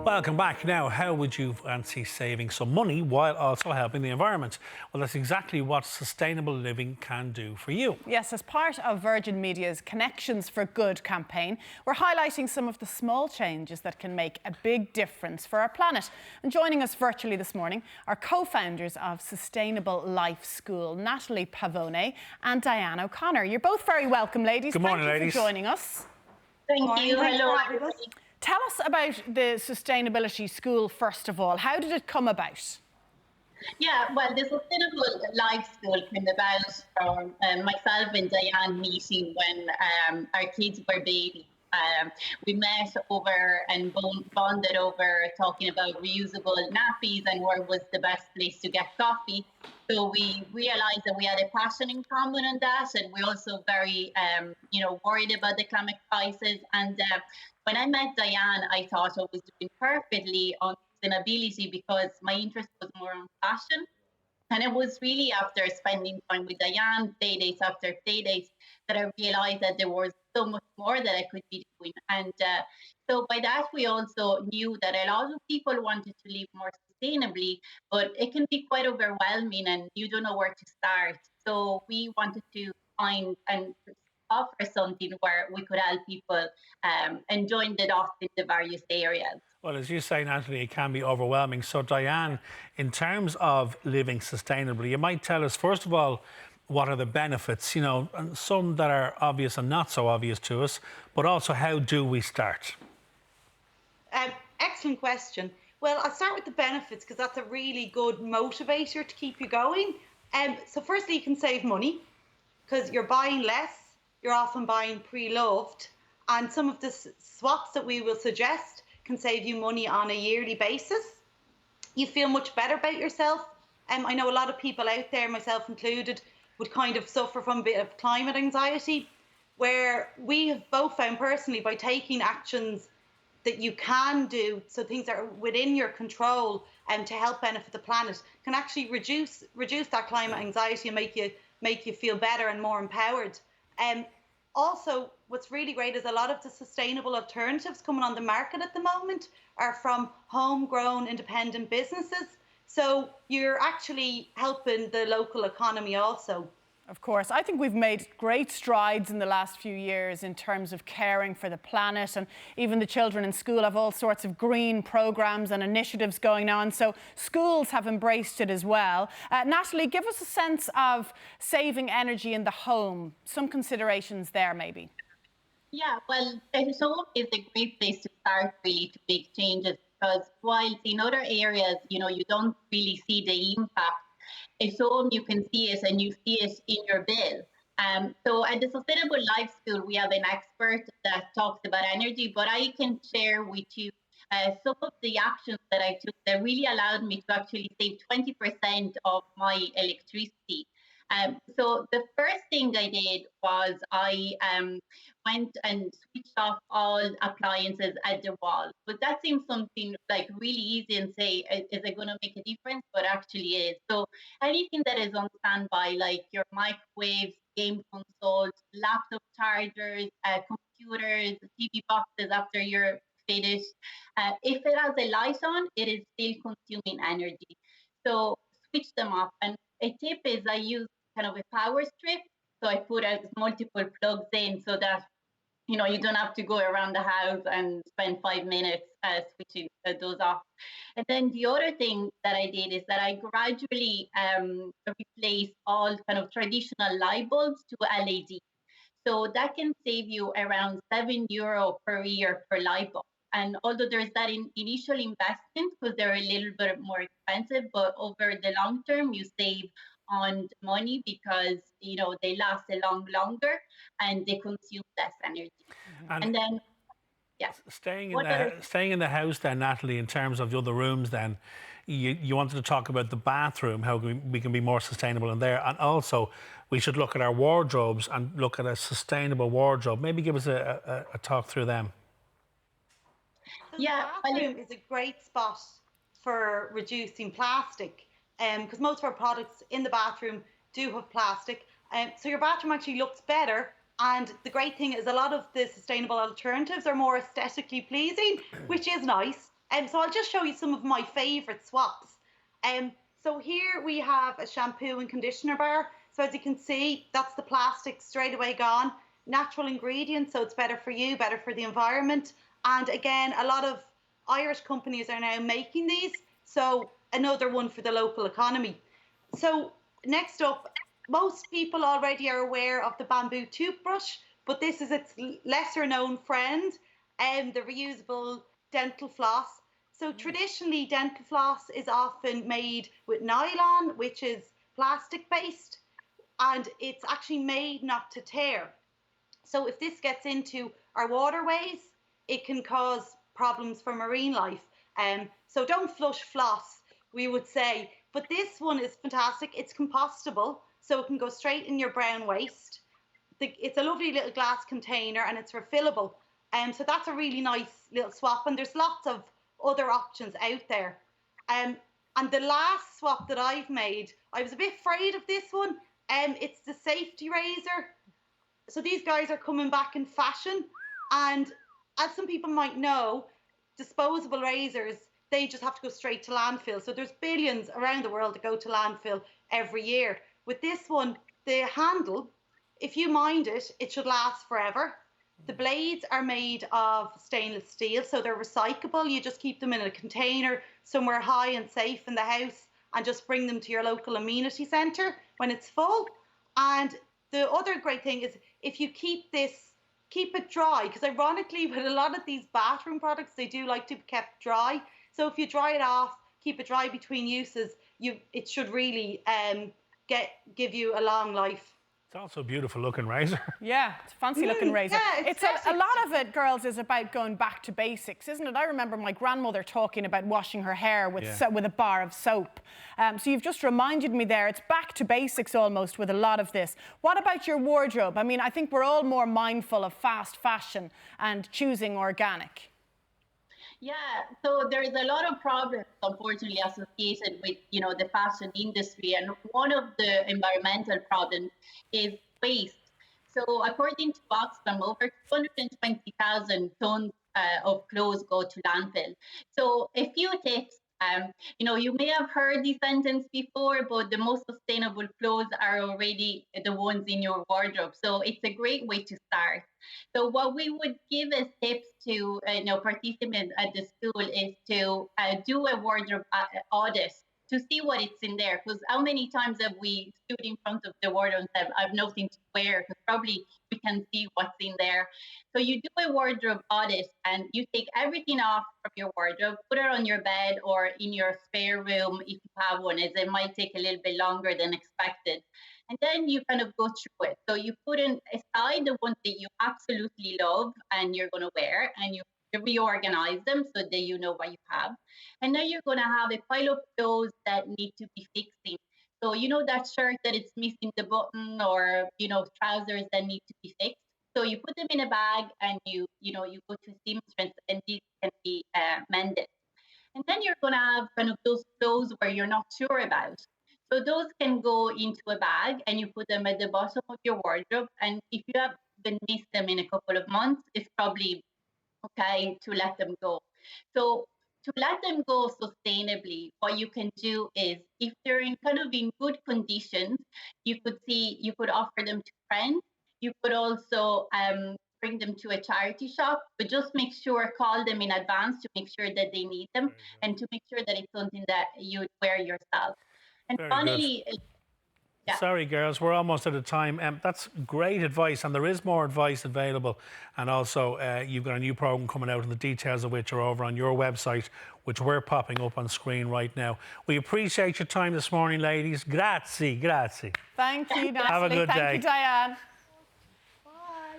Welcome back. Now, how would you fancy saving some money while also helping the environment? Well, that's exactly what sustainable living can do for you. Yes, as part of Virgin Media's Connections for Good campaign, we're highlighting some of the small changes that can make a big difference for our planet. And joining us virtually this morning are co-founders of Sustainable Life School, Natalie Pavone and Diane O'Connor. You're both very welcome, ladies. Good morning, Thank you ladies. for joining us. Thank you. Hello, everybody. Tell us about the Sustainability School, first of all. How did it come about? Yeah, well, the Sustainable Life School came about from myself and Diane meeting when our kids were babies. We met over and bonded over talking about reusable nappies and where was the best place to get coffee. So we realized that we had a passion in common on that, and we're also very, worried about the climate crisis. And when I met Diane, I thought I was doing perfectly on sustainability because my interest was more on fashion. And it was really after spending time with Diane, play dates after play dates, that I realized that there was so much more that I could be doing. And so by that, we also knew that a lot of people wanted to live more sustainably, but it can be quite overwhelming and you don't know where to start. So we wanted to find and offer something where we could help people and join the dots in the various areas. Well, as you say, Natalie, it can be overwhelming. So, Diane, in terms of living sustainably, you might tell us, first of all, what are the benefits, and some that are obvious and not so obvious to us, but also how do we start? Excellent question. Well, I'll start with the benefits because that's a really good motivator to keep you going. So firstly, you can save money because you're buying less, you're often buying pre-loved, and some of the swaps that we will suggest can save you money on a yearly basis. You feel much better about yourself. I know a lot of people out there, myself included, would kind of suffer from a bit of climate anxiety, where we have both found personally by taking actions that you can do, so things that are within your control and to help benefit the planet, can actually reduce that climate anxiety and make you feel better and more empowered. Also, what's really great is a lot of the sustainable alternatives coming on the market at the moment are from homegrown independent businesses. So you're actually helping the local economy also. Of course. I think we've made great strides in the last few years in terms of caring for the planet, and even the children in school have all sorts of green programs and initiatives going on. So schools have embraced it as well. Natalie, give us a sense of saving energy in the home. Some considerations there, maybe. Yeah, well, home is a great place to start really to make changes because while in other areas, you don't really see the impact. At home, you can see it and you see it in your bill. So at the Sustainable Life School, we have an expert that talks about energy, but I can share with you some of the actions that I took that really allowed me to actually save 20% of my electricity. So the first thing I did was I went and switched off all appliances at the wall. But that seems something like really easy and say, is it going to make a difference? But actually is. So anything that is on standby, like your microwaves, game consoles, laptop chargers, computers, TV boxes after you're finished, if it has a light on, it is still consuming energy. So switch them off. And a tip is I use kind of a power strip. So I put multiple plugs in so that, you don't have to go around the house and spend 5 minutes switching those off. And then the other thing that I did is that I gradually replaced all kind of traditional light bulbs to LED. So that can save you around €7 per year per light bulb. And although there's that initial investment because they're a little bit more expensive, but over the long term, you save on money because, they last a longer and they consume less energy. And then, yeah. Staying in the house then, Natalie, in terms of the other rooms then, you wanted to talk about the bathroom, how we can be more sustainable in there. And also, we should look at our wardrobes and look at a sustainable wardrobe. Maybe give us a talk through them. The bathroom is a great spot for reducing plastic because most of our products in the bathroom do have plastic. So your bathroom actually looks better. And the great thing is a lot of the sustainable alternatives are more aesthetically pleasing, which is nice. So I'll just show you some of my favourite swaps. So here we have a shampoo and conditioner bar. So as you can see, that's the plastic straight away gone. Natural ingredients, so it's better for you, better for the environment. And again, a lot of Irish companies are now making these. So another one for the local economy. So next up, most people already are aware of the bamboo toothbrush, but this is its lesser known friend, the reusable dental floss. So traditionally, dental floss is often made with nylon, which is plastic based, and it's actually made not to tear. So if this gets into our waterways, it can cause problems for marine life. So don't flush floss, we would say. But this one is fantastic. It's compostable, so it can go straight in your brown waste. It's a lovely little glass container and it's refillable. So that's a really nice little swap. And there's lots of other options out there. And the last swap that I've made, I was a bit afraid of this one. It's the safety razor. So these guys are coming back in fashion. And as some people might know, disposable razors, they just have to go straight to landfill. So there's billions around the world that go to landfill every year. With this one, the handle, if you mind it, it should last forever. The blades are made of stainless steel, so they're recyclable. You just keep them in a container somewhere high and safe in the house and just bring them to your local amenity centre when it's full. And the other great thing is if you keep it dry, because ironically with a lot of these bathroom products, they do like to be kept dry. So if you dry it off, keep it dry between uses, it should really give you a long life. It's also a beautiful looking razor. Yeah, it's a fancy looking razor. Yeah, it's a lot of it, girls, is about going back to basics, isn't it? I remember my grandmother talking about washing her hair with a bar of soap. So you've just reminded me there, it's back to basics almost with a lot of this. What about your wardrobe? I mean, I think we're all more mindful of fast fashion and choosing organic. Yeah, so there's a lot of problems, unfortunately, associated with, the fashion industry. And one of the environmental problems is waste. So according to Oxfam, over 220,000 tons of clothes go to landfill. So a few tips. You may have heard this sentence before, but the most sustainable clothes are already the ones in your wardrobe. So it's a great way to start. So what we would give as tips to participants at the school is to do a wardrobe audit to see what it's in there. Because how many times have we stood in front of the wardrobe and said, I've nothing to wear? Because probably we can see what's in there. So you do a wardrobe audit and you take everything off from your wardrobe, put it on your bed or in your spare room if you have one, as it might take a little bit longer than expected. And then you kind of go through it. So you put in aside the ones that you absolutely love and you're going to wear, and you reorganize them so that you know what you have. And then you're going to have a pile of clothes that need to be fixing. So that shirt that it's missing the button, or trousers that need to be fixed. So you put them in a bag and you go to seamstress and these can be mended. And then you're going to have kind of those clothes where you're not sure about. So those can go into a bag and you put them at the bottom of your wardrobe. And if you have been missed them in a couple of months, it's probably okay to let them go. So to let them go sustainably, what you can do is if they're in kind of in good conditions, you could offer them to friends. You could also bring them to a charity shop, but just make sure, call them in advance to make sure that they need them and to make sure that it's something that you wear yourself. And Very finally, yeah. Sorry, girls, we're almost out of time. That's great advice, and there is more advice available. And also, you've got a new programme coming out, and the details of which are over on your website, which we're popping up on screen right now. We appreciate your time this morning, ladies. Grazie, grazie. Thank you, Natalie. Have a good day. Thank you, Diane.